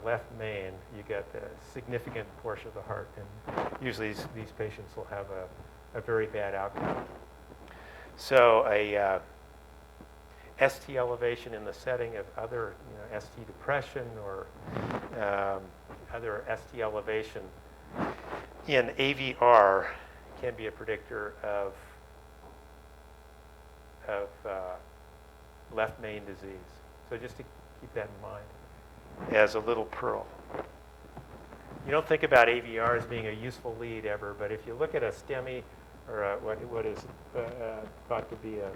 left main, you get a significant portion of the heart, and usually these patients will have a very bad outcome. So a ST elevation in the setting of other ST depression or other ST elevation in AVR can be a predictor of left main disease. So just to keep that in mind as a little pearl. You don't think about AVR as being a useful lead ever, but if you look at a STEMI or what is thought to be a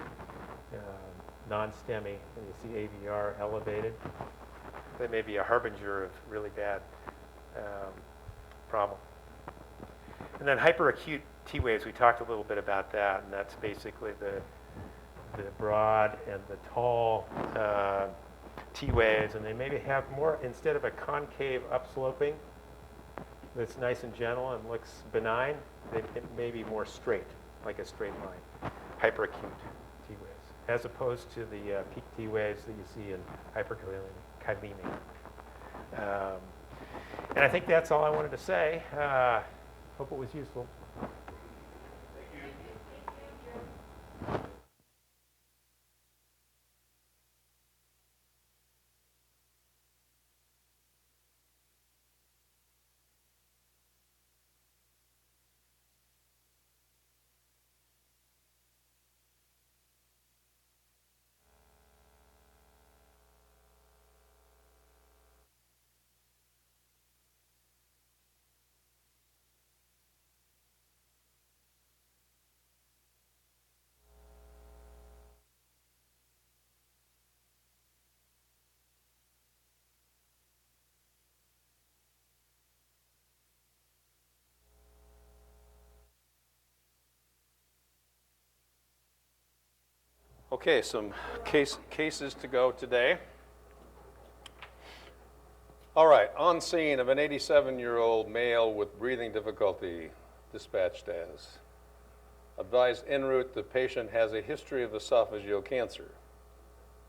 non-STEMI, and you see AVR elevated, that may be a harbinger of really bad problem. And then hyperacute T waves, we talked a little bit about that, and that's basically the broad and the tall T waves, and they maybe have more, instead of a concave upsloping that's nice and gentle and looks benign, it may be more straight, like a straight line, hyperacute T waves, as opposed to the peak T waves that you see in hyperkalemia. And I think that's all I wanted to say. Hope it was useful. Okay, some cases to go today. All right, on scene of an 87-year-old male with breathing difficulty, dispatched as. Advised en route the patient has a history of esophageal cancer.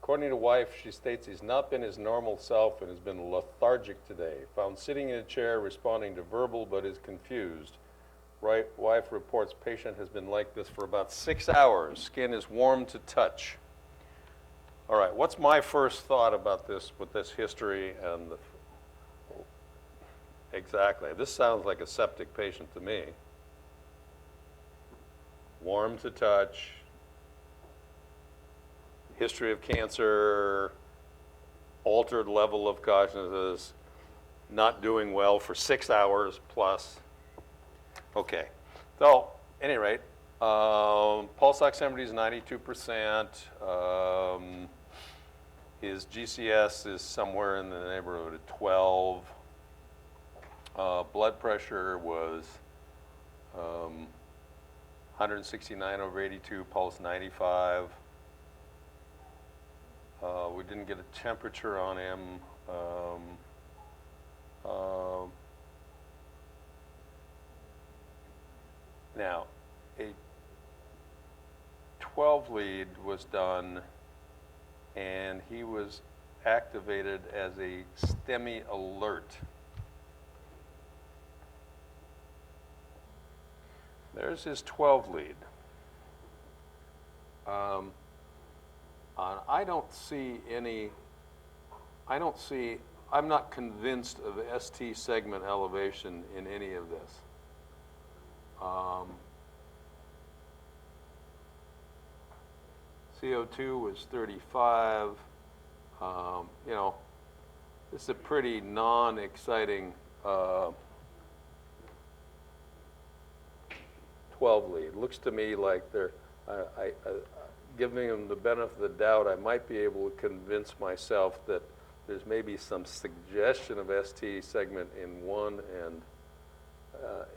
According to wife, she states he's not been his normal self and has been lethargic today. Found sitting in a chair responding to verbal but is confused. Wife reports patient has been like this for about 6 hours. Skin is warm to touch. All right, what's my first thought about this with this history and exactly? This sounds like a septic patient to me. Warm to touch, history of cancer, altered level of consciousness, not doing well for 6 hours plus. Okay, so at any rate, pulse oximetry is 92%. His GCS is somewhere in the neighborhood of 12. Blood pressure was 169/82, pulse 95. We didn't get a temperature on him. Now, a 12 lead was done, and he was activated as a STEMI alert. There's his 12 lead. I don't see any, I'm not convinced of ST segment elevation in any of this. CO2 was 35. You know, this is a pretty non-exciting 12 lead. Looks to me like they're, giving them the benefit of the doubt, I might be able to convince myself that there's maybe some suggestion of ST segment in 1 and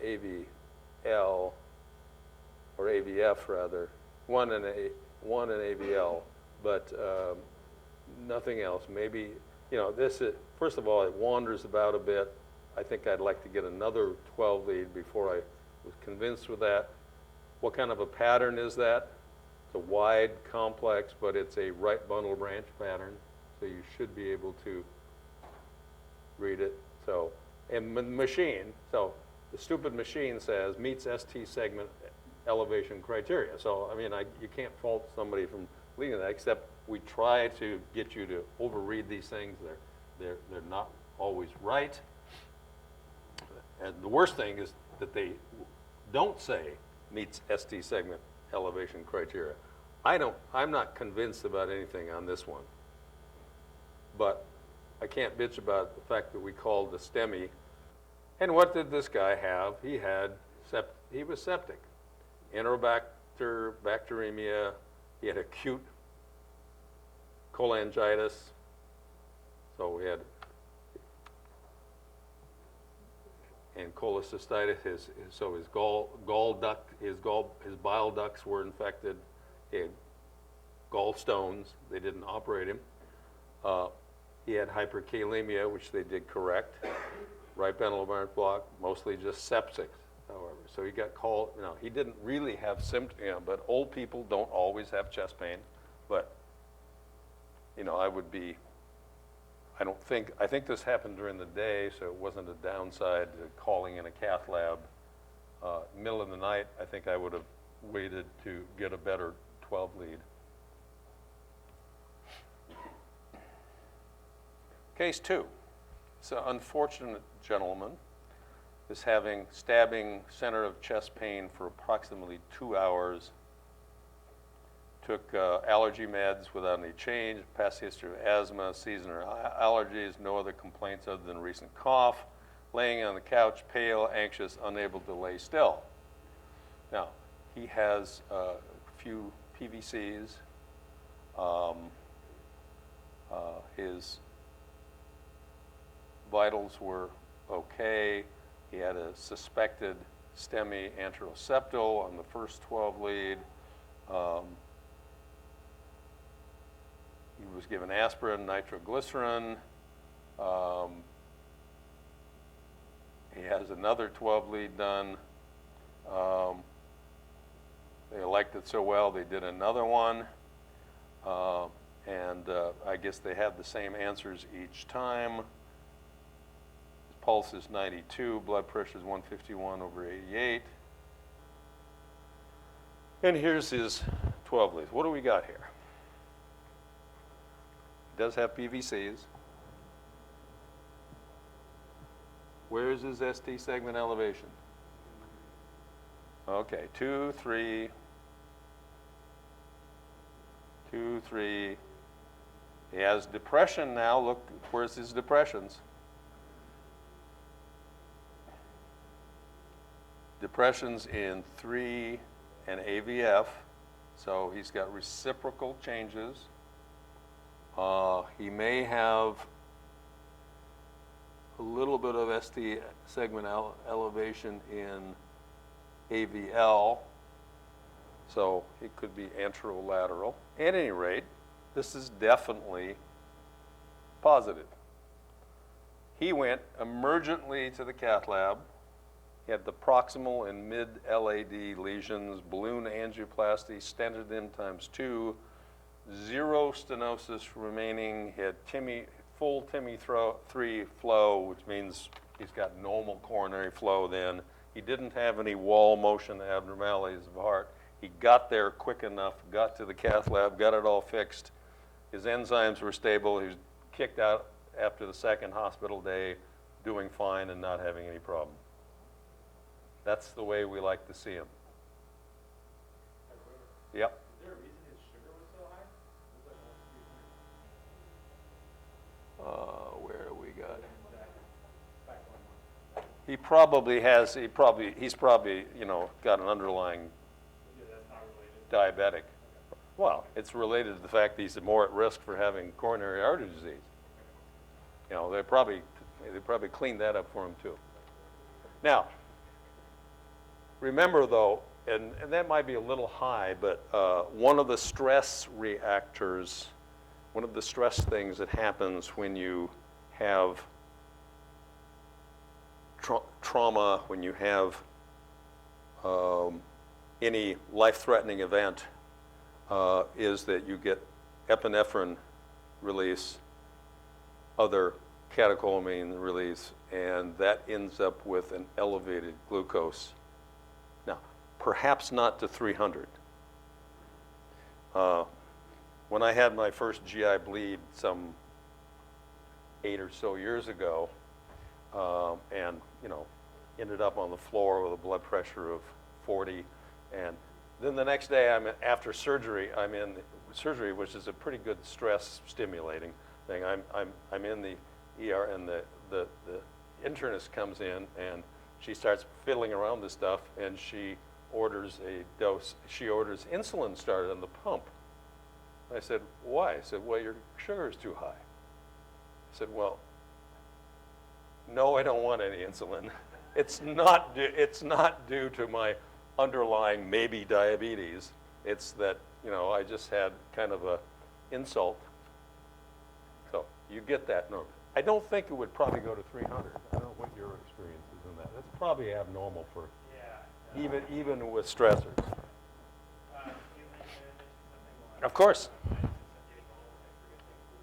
AVL, or AVF rather, 1 and AVL, but nothing else. Maybe, you know, this is, first of all, it wanders about a bit. I think I'd like to get another 12 lead before I was convinced with that. What kind of a pattern is that? It's a wide, complex, but it's a right bundle branch pattern, so you should be able to read it. So, and the machine, so the stupid machine says meets ST segment elevation criteria. So, I mean, you can't fault somebody from leading that, except we try to get you to overread these things. They're not always right. And the worst thing is that they don't say meets ST segment elevation criteria. I'm not convinced about anything on this one. But I can't bitch about the fact that we called the STEMI. And what did this guy have? He was septic. Enterobacter, bacteremia, he had acute cholangitis. So we had, and cholecystitis, so his his bile ducts were infected. He had gallstones. They didn't operate him. He had hyperkalemia, which they did correct. Right ventral block, mostly just sepsis, however. So he got called, he didn't really have symptoms, but old people don't always have chest pain. But, I think this happened during the day, so it wasn't a downside to calling in a cath lab. Middle of the night, I think I would have waited to get a better 12 lead. Case 2. It's an unfortunate gentleman is having stabbing center of chest pain for approximately 2 hours. Took allergy meds without any change, past history of asthma, seasonal allergies, no other complaints other than recent cough. Laying on the couch, pale, anxious, unable to lay still. Now, he has a few PVCs. His vitals were okay. He had a suspected STEMI anteroseptal on the first 12 lead. He was given aspirin, nitroglycerin. He has another 12 lead done. They liked it so well, they did another one. And I guess they had the same answers each time. His pulse is 92, blood pressure is 151/88. And here's his 12 leads. What do we got here? He does have PVCs. Where's his ST segment elevation? Okay, 2, 3, 2, 3. He has depression now. Look, where's his depressions? Depressions in 3 and AVF. So he's got reciprocal changes. He may have a little bit of ST segment elevation in AVL. So it could be anterolateral. At any rate, this is definitely positive. He went emergently to the cath lab. He had the proximal and mid-LAD lesions, balloon angioplasty, stented in ×2, 0 stenosis remaining. He had full TIMI 3 flow, which means he's got normal coronary flow then. He didn't have any wall motion abnormalities of heart. He got there quick enough, got to the cath lab, got it all fixed. His enzymes were stable. He was kicked out after the second hospital day, doing fine and not having any problem. That's the way we like to see him. Yep. Is there a reason his sugar was so high? It was like almost 300. Where we got it? Back one. He probably has. He's probably got an underlying Yeah, that's not related. diabetic. Well, it's related to the fact that he's more at risk for having coronary artery disease. They probably cleaned that up for him too. Now, remember though, and that might be a little high, but one of the stress reactors, one of the stress things that happens when you have trauma, when you have any life-threatening event, is that you get epinephrine release, other catecholamine release, and that ends up with an elevated glucose. Now, perhaps not to 300. When I had my first GI bleed some 8 or so years ago, and ended up on the floor with a blood pressure of 40, and then the next day after surgery, I'm in surgery, which is a pretty good stress stimulating thing. I'm in the ER, and the internist comes in, and she starts fiddling around this stuff, and she orders a dose. She orders insulin started on the pump. I said, why? I said, well, your sugar is too high. I said, well, no, I don't want any insulin. It's not due to my underlying maybe diabetes. It's that, I just had kind of a insult. So you get that number. I don't think it would probably go to 300. I don't know what your experience is in that. That's probably abnormal for even with stressors. Of course.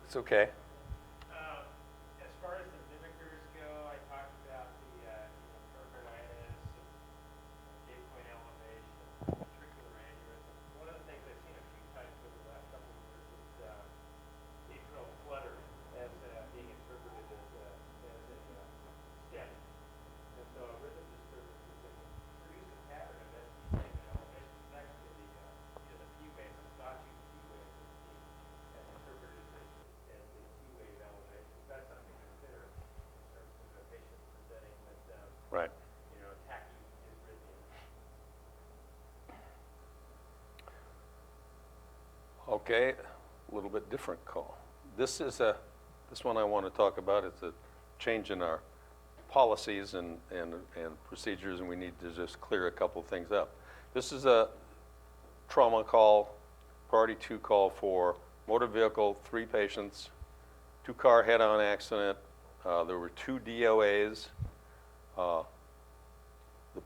It's okay. As far as the mimickers go, I talked about the pericarditis, gate point elevation, ventricular aneurysm. One of the things I've seen a few times over the last couple of years is atrial flutter as being interpreted as a stent. And so a rhythm disturbances that can produce a pattern of ST segment elevation next to the P wave, the sawtooth P wave as interpreted as the P wave elevation. That's something to consider in terms of a patient presenting with Right. tachyarrhythmia. Okay, a little bit different call. This one I want to talk about. It's a change in our policies and procedures, and we need to just clear a couple things up. This is a trauma call, priority 2 call for motor vehicle, 3 patients, 2-car head-on accident. There were 2 DOAs. The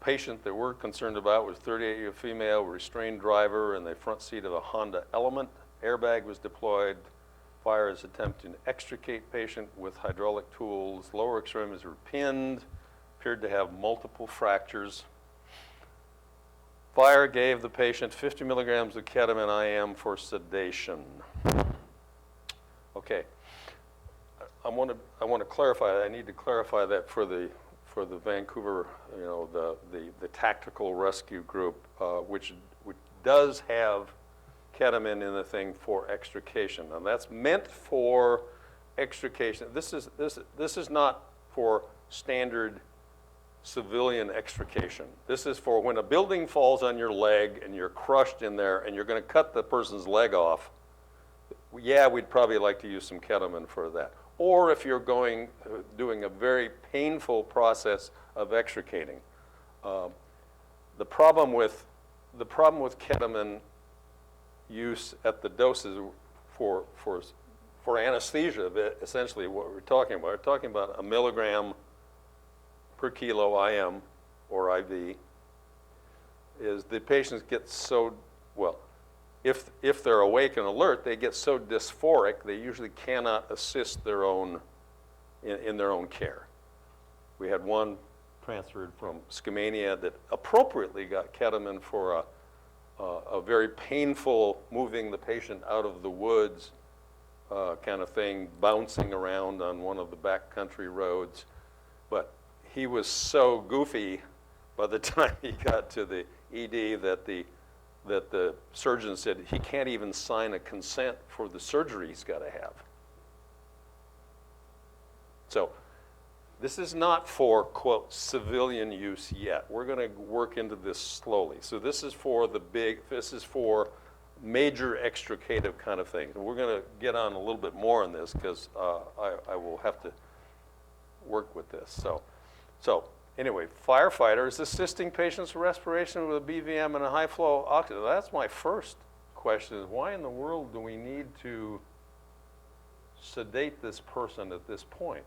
patient that we're concerned about was 38-year female, restrained driver in the front seat of a Honda Element. Airbag was deployed. Fire is attempting to extricate patient with hydraulic tools. Lower extremities were pinned, appeared to have multiple fractures. Fire gave the patient 50 milligrams of ketamine IM for sedation. Okay, I want to clarify that. I need to clarify that for the Vancouver, the tactical rescue group, which does have ketamine in the thing for extrication, and that's meant for extrication. This is not for standard civilian extrication. This is for when a building falls on your leg and you're crushed in there and you're going to cut the person's leg off. Yeah, we'd probably like to use some ketamine for that. Or if you're doing a very painful process of extricating. The problem with ketamine use at the doses for anesthesia, essentially what we're talking about. We're talking about 1 milligram per kilo IM or IV. Is the patients get so, well, if they're awake and alert, they get so dysphoric they usually cannot assist their own in their own care. We had one transferred from Skamania that appropriately got ketamine for a very painful moving the patient out of the woods kind of thing, bouncing around on one of the backcountry roads. But he was so goofy by the time he got to the ED that the surgeon said he can't even sign a consent for the surgery he's got to have. So this is not for, quote, civilian use yet. We're going to work into this slowly. So this is for major extricative kind of things. And we're going to get on a little bit more on this because I will have to work with this. So anyway, firefighters assisting patients with respiration with a BVM and a high flow oxygen. That's my first question, is why in the world do we need to sedate this person at this point?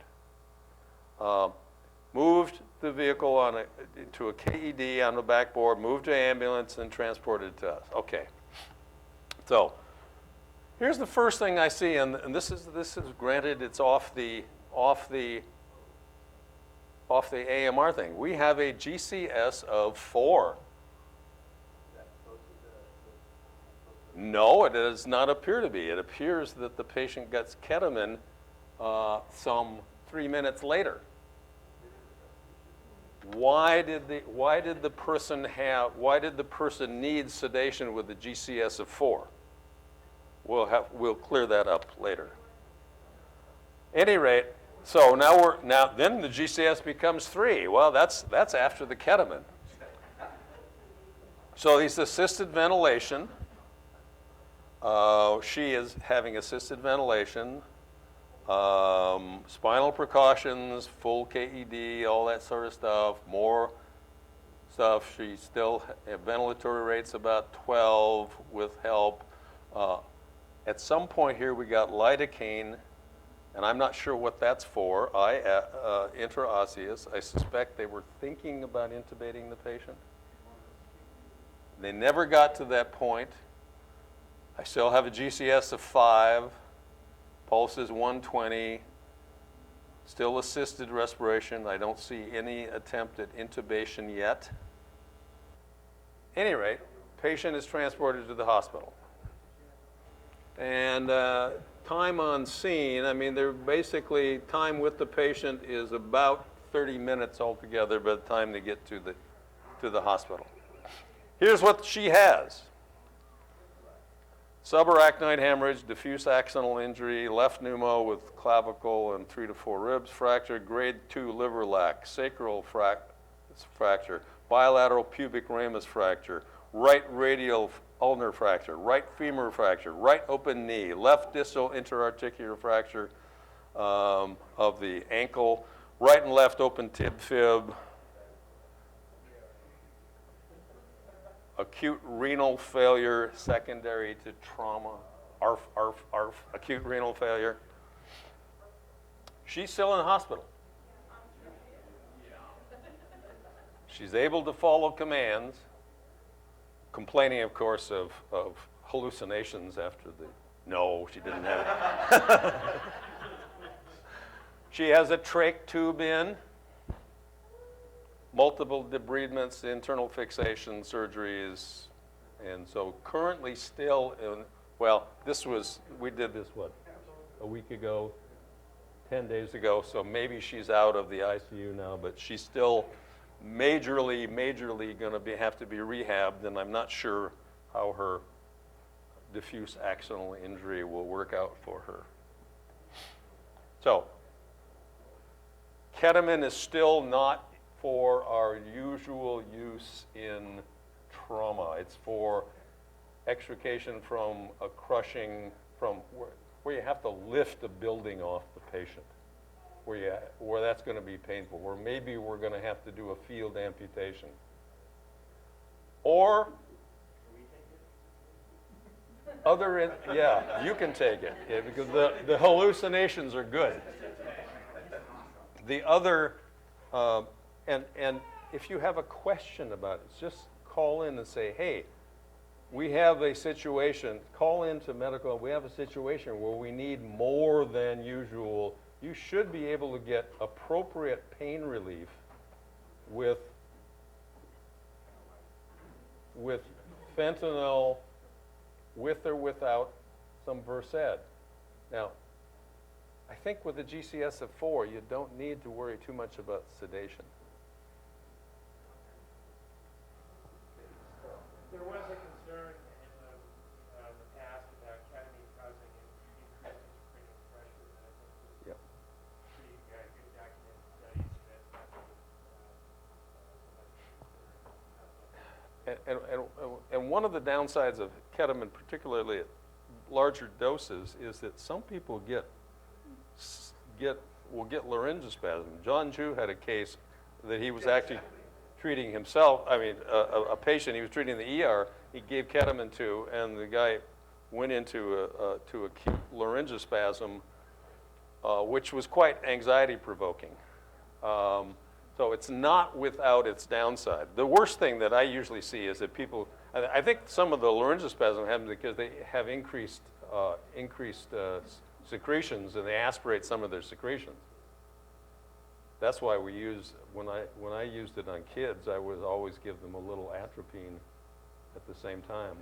Moved the vehicle to a KED on the backboard, moved to ambulance, and transported to us. Okay. So here's the first thing I see, and this is granted, it's off the off the AMR thing. We have a GCS of 4. No, it does not appear to be. It appears that the patient gets ketamine some 3 minutes later. Why did the person need sedation with the GCS of 4? We'll clear that up later. Any rate, so now then the GCS becomes 3. Well, that's after the ketamine. So he's assisted ventilation. She is having assisted ventilation, spinal precautions, full KED, all that sort of stuff, more stuff. She still ventilatory rates about 12 with help. At some point here we got lidocaine, and I'm not sure what that's for, intraosseous. I suspect they were thinking about intubating the patient. They never got to that point. I still have a GCS of 5, pulse is 120, still assisted respiration. I don't see any attempt at intubation yet. Any rate, patient is transported to the hospital. And time on scene, I mean, they're basically, time with the patient is about 30 minutes altogether by the time they get to the hospital. Here's what she has. Subarachnoid hemorrhage, diffuse axonal injury, left pneumo with clavicle and 3 to 4 ribs fracture, grade 2 liver lac, sacral fracture, bilateral pubic ramus fracture, right radial ulnar fracture, right femur fracture, right open knee, left distal interarticular fracture of the ankle, right and left open tib fib, acute renal failure secondary to trauma, ARF, acute renal failure. She's still in the hospital. She's able to follow commands, complaining, of course, of hallucinations after the, no, she didn't have it. She has a trach tube in, multiple debridements, internal fixation surgeries, and so currently still in, well, we did this, what, a week ago, 10 days ago, so maybe she's out of the ICU now, but she's still majorly going to have to be rehabbed, and I'm not sure how her diffuse axonal injury will work out for her. So, ketamine is still not for our usual use in trauma. It's for extrication from a crushing, from where you have to lift a building off the patient, where that's going to be painful, where maybe we're going to have to do a field amputation. Or yeah, you can take it, yeah, because the hallucinations are good. The other, and if you have a question about it, just call in and say, hey, we have a situation, call into medical, we have a situation where we need more than usual. You should be able to get appropriate pain relief with fentanyl, with or without some Versed. Now, I think with a GCS of 4, you don't need to worry too much about sedation. There was a concern in the past about ketamine causing an increase in cranial pressure, and I think Yep. pretty good documented studies that that's And one of the downsides of ketamine, particularly at larger doses, is that some people will get laryngospasm. John Chu had a case that he was actually treating himself. I mean, a patient he was treating in the ER. He gave ketamine to, and the guy went into to acute laryngospasm, which was quite anxiety-provoking. So it's not without its downside. The worst thing that I usually see is that people, I think some of the laryngospasm happens because they have increased secretions, and they aspirate some of their secretions. That's why we use, when I used it on kids, I would always give them a little atropine at the same time.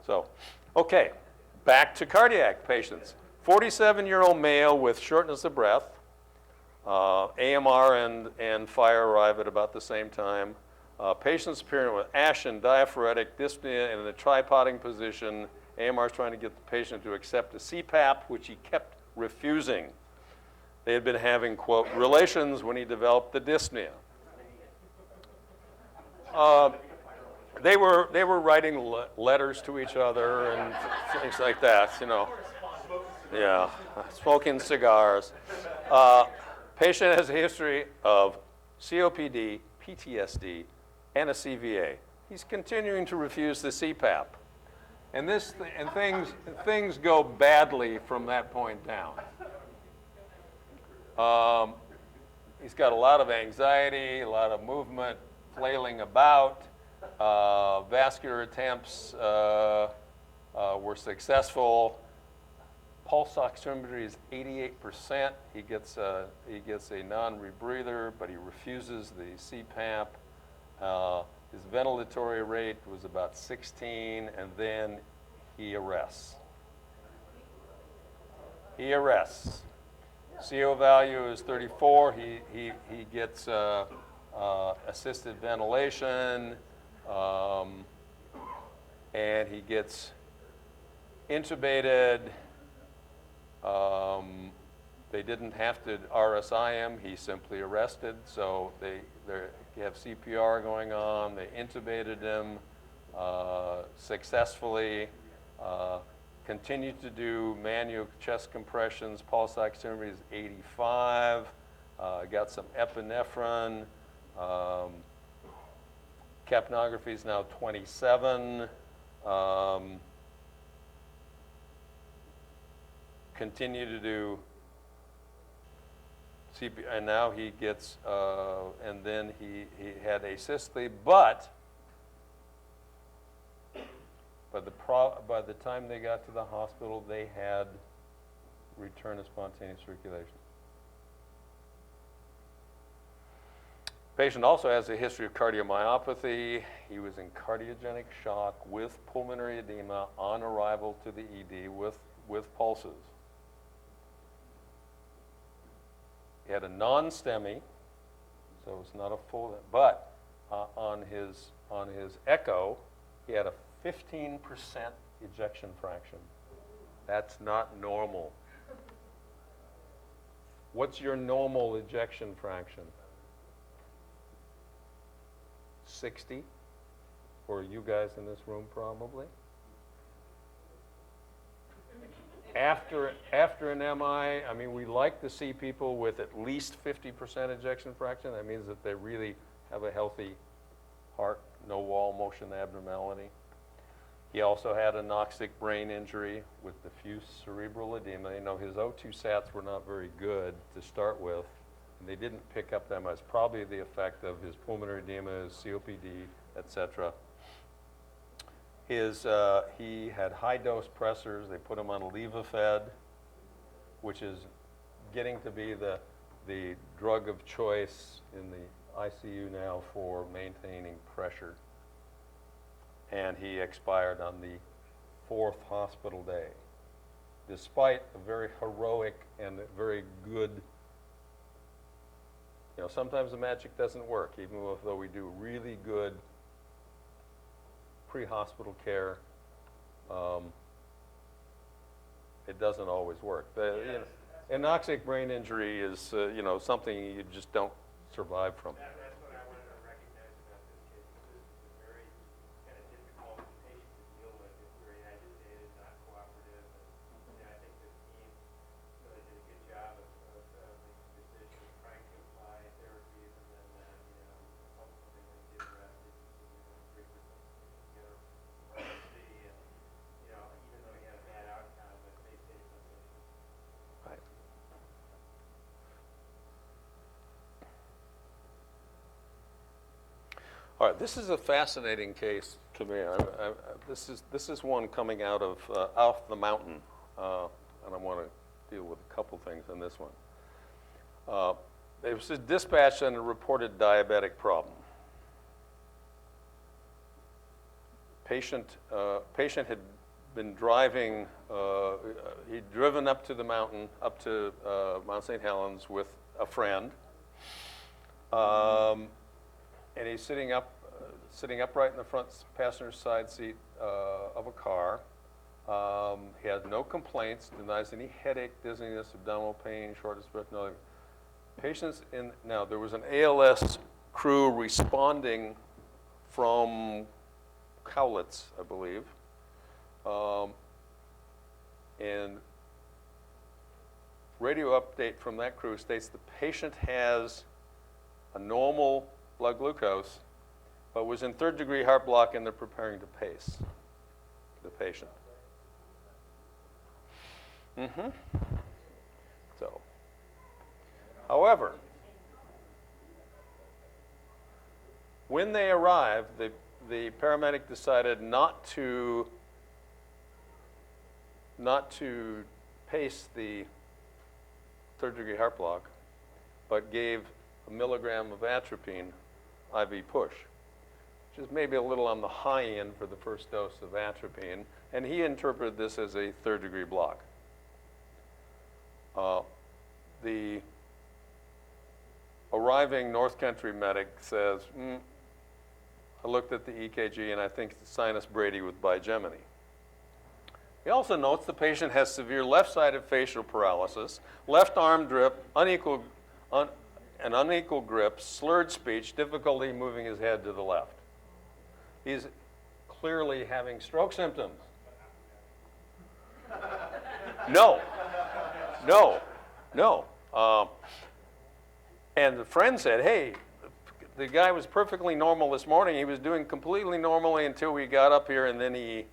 So, okay, back to cardiac patients. 47-year-old male with shortness of breath. AMR and fire arrive at about the same time. Patients appearing with ashen, diaphoretic, dyspnea in a tripoding position. AMR is trying to get the patient to accept a CPAP, which he kept refusing. They had been having, quote, relations when he developed the dyspnea. They were writing letters to each other and things like that, you know. Yeah, smoking cigars. Patient has a history of COPD, PTSD, and a CVA. He's continuing to refuse the CPAP. And things go badly from that point down. He's got a lot of anxiety, a lot of movement, flailing about. Vascular attempts were successful. Pulse oximetry is 88%. He gets a non-rebreather, but he refuses the CPAP. His ventilatory rate was about 16, and then he arrests. CO value is 34. He gets assisted ventilation, and he gets intubated. They didn't have to RSI him. He simply arrested. So they have CPR going on. They intubated him successfully. Continued to do manual chest compressions. Pulse oximetry is 85. Got some epinephrine. Capnography is now 27. Continue to do CPR, and now he gets, and then he had asystole, but by the time they got to the hospital, they had return of spontaneous circulation. Patient also has a history of cardiomyopathy. He was in cardiogenic shock with pulmonary edema on arrival to the ED with pulses. He had a non-STEMI, so it's not a full, but on his echo, he had a 15% ejection fraction. That's not normal. What's your normal ejection fraction? 60 for you guys in this room, probably. After an MI, I mean, we like to see people with at least 50% ejection fraction. That means that they really have a healthy heart, no wall motion abnormality. He also had a anoxic brain injury with diffuse cerebral edema. You know, his O2 sats were not very good to start with, and they didn't pick up that much. Probably the effect of his pulmonary edema, his COPD, et cetera. He had high-dose pressors. They put him on Levophed, which is getting to be the drug of choice in the ICU now for maintaining pressure. And he expired on the 4th hospital day, despite a very heroic and very good, you know, sometimes the magic doesn't work, even though we do really good pre-hospital care, it doesn't always work. Anoxic brain injury is, you know, something you just don't survive from. That's what I wanted to recognize about this case. This is a very kind of difficult patient to deal with. It's very agitated, not cooperative, and I think the team really did a good job of making decisions, trying to apply therapies, and then ultimately when he get arrested, and even though he had a bad outcome, but they saved something. Right. All right, this is a fascinating case to me. This is one coming out of off the mountain, and I want to deal with a couple things in this one. It was dispatched and a reported diabetic problem. Patient had been driving, he'd driven up to the mountain, up to Mount St. Helens with a friend. And he's sitting upright in the front passenger side seat of a car. He has no complaints, denies any headache, dizziness, abdominal pain, shortness of breath, nothing. Now there was an ALS crew responding from Cowlitz, I believe. And radio update from that crew states the patient has a normal blood glucose, but was in third-degree heart block and they're preparing to pace the patient. So, however, when they arrived, the paramedic decided not to pace the third-degree heart block, but gave a milligram of atropine IV push, which is maybe a little on the high end for the first dose of atropine, and he interpreted this as a third-degree block. The arriving North Country medic says, I looked at the EKG and I think it's sinus brady with bigeminy. He also notes the patient has severe left-sided facial paralysis, left arm drip, unequal grip, slurred speech, difficulty moving his head to the left. He's clearly having stroke symptoms. No. And the friend said, hey, the guy was perfectly normal this morning. He was doing completely normally until we got up here, and then he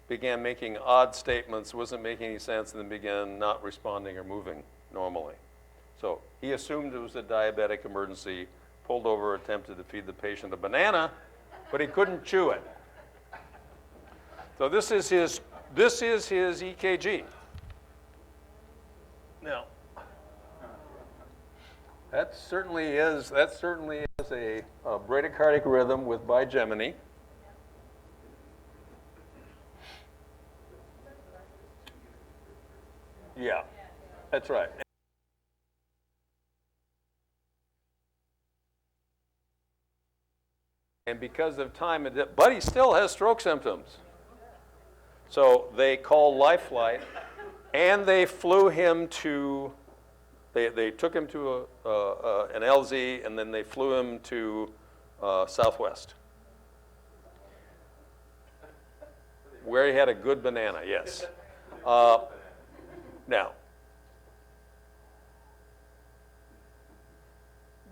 began making odd statements, wasn't making any sense, and then began not responding or moving normally. So he assumed it was a diabetic emergency, pulled over, attempted to feed the patient a banana, but he couldn't chew it. So this is his EKG. Now, that certainly is a bradycardic rhythm with bigeminy. Yeah, that's right. And because of time, but he still has stroke symptoms. So they called Life Flight, and they flew him to, they took him to an LZ, and then they flew him to Southwest, where he had a good banana, yes. Now,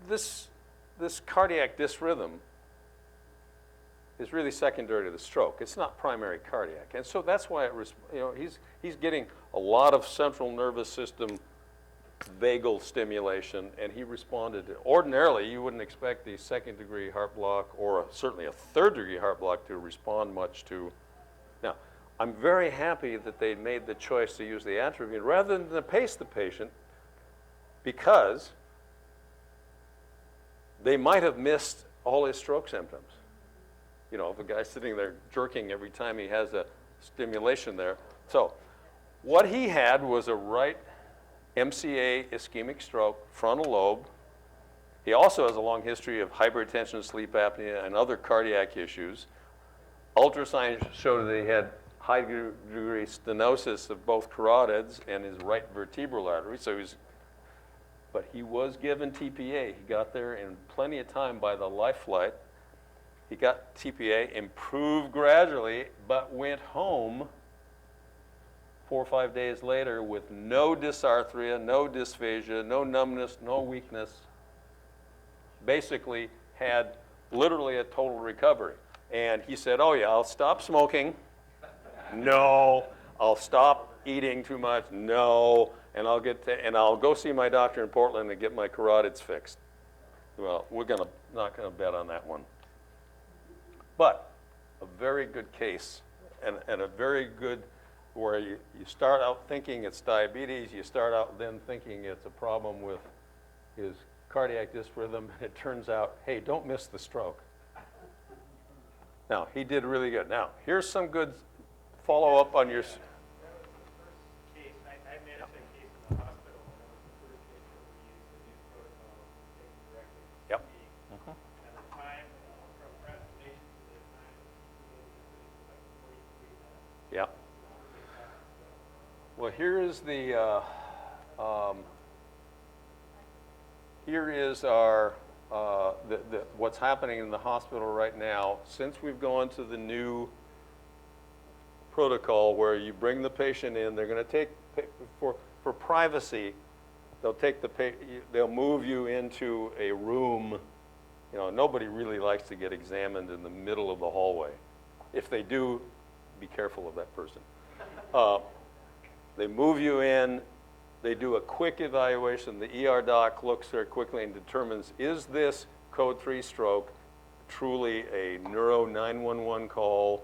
this cardiac dysrhythm is really secondary to the stroke. It's not primary cardiac, and so that's why he's getting a lot of central nervous system vagal stimulation, and he responded. Ordinarily, you wouldn't expect the second-degree heart block or certainly a third-degree heart block to respond much to. Now, I'm very happy that they made the choice to use the atropine rather than to pace the patient, because they might have missed all his stroke symptoms. You know, if a guy's sitting there jerking every time he has a stimulation there. So what he had was a right MCA ischemic stroke, frontal lobe. He also has a long history of hypertension, sleep apnea, and other cardiac issues. Ultrasound showed that he had high degree stenosis of both carotids and his right vertebral artery. But he was given TPA. He got there in plenty of time by the Life Flight. He got TPA, improved gradually, but went home 4 or 5 days later with no dysarthria, no dysphagia, no numbness, no weakness. Basically had literally a total recovery. And he said, oh yeah, I'll stop smoking. No. I'll stop eating too much. No. And I'll go see my doctor in Portland and get my carotids fixed. Well, we're not gonna bet on that one. But a very good case, and a very good, where you start out thinking it's diabetes, you start out then thinking it's a problem with his cardiac disc rhythm, and it turns out, hey, don't miss the stroke. Now, he did really good. Now, here's some good follow-up on your... That was the first case, I managed that case in the hospital, and that was the first case where we used the new protocol, taken directly to Yep. me. And the time from presentation to the time was like 43 minutes. Yeah. Well, here is the, here is our, what's happening in the hospital right now. Since we've gone to the new protocol where you bring the patient in, they're going to take, for privacy, they'll take they'll move you into a room. You know, nobody really likes to get examined in the middle of the hallway. If they do, be careful of that person. They move you in, they do a quick evaluation. The ER doc looks very quickly and determines, is this code 3 stroke truly a neuro 911 call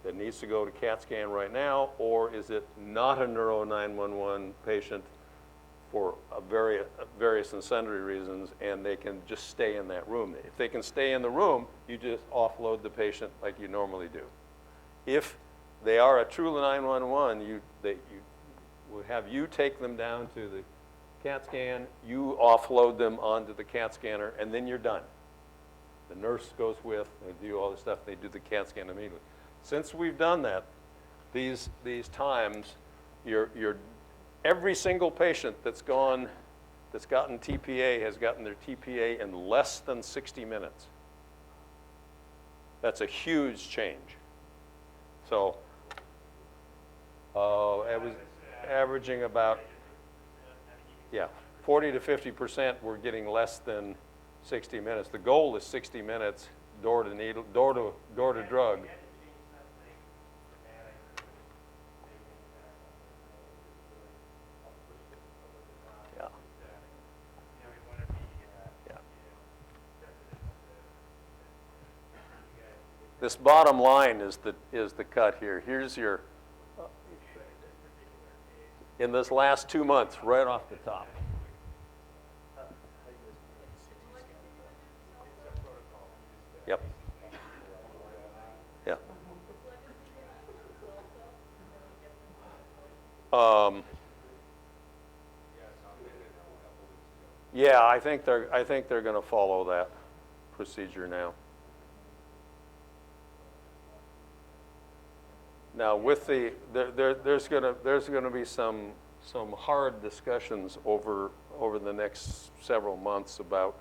that needs to go to CAT scan right now, or is it not a neuro 911 patient for various and sundry reasons, and they can just stay in that room. If they can stay in the room, you just offload the patient like you normally do. If they are a true 911, we'll have you take them down to the CAT scan, you offload them onto the CAT scanner, and then you're done. The nurse goes with, they do all the stuff, they do the CAT scan immediately. Since we've done that, these times, every single patient that's gotten TPA has gotten their TPA in less than 60 minutes. That's a huge change. So, it was averaging about, yeah, 40 to 50% were getting less than 60 minutes. The goal is 60 minutes, door to needle, door to drug. Yeah. This bottom line is the cut here. Here's your, in this last 2 months, right off the top. Yep. Yeah. Yeah, I think they're going to follow that procedure now. Now, with there's going to be some hard discussions over the next several months about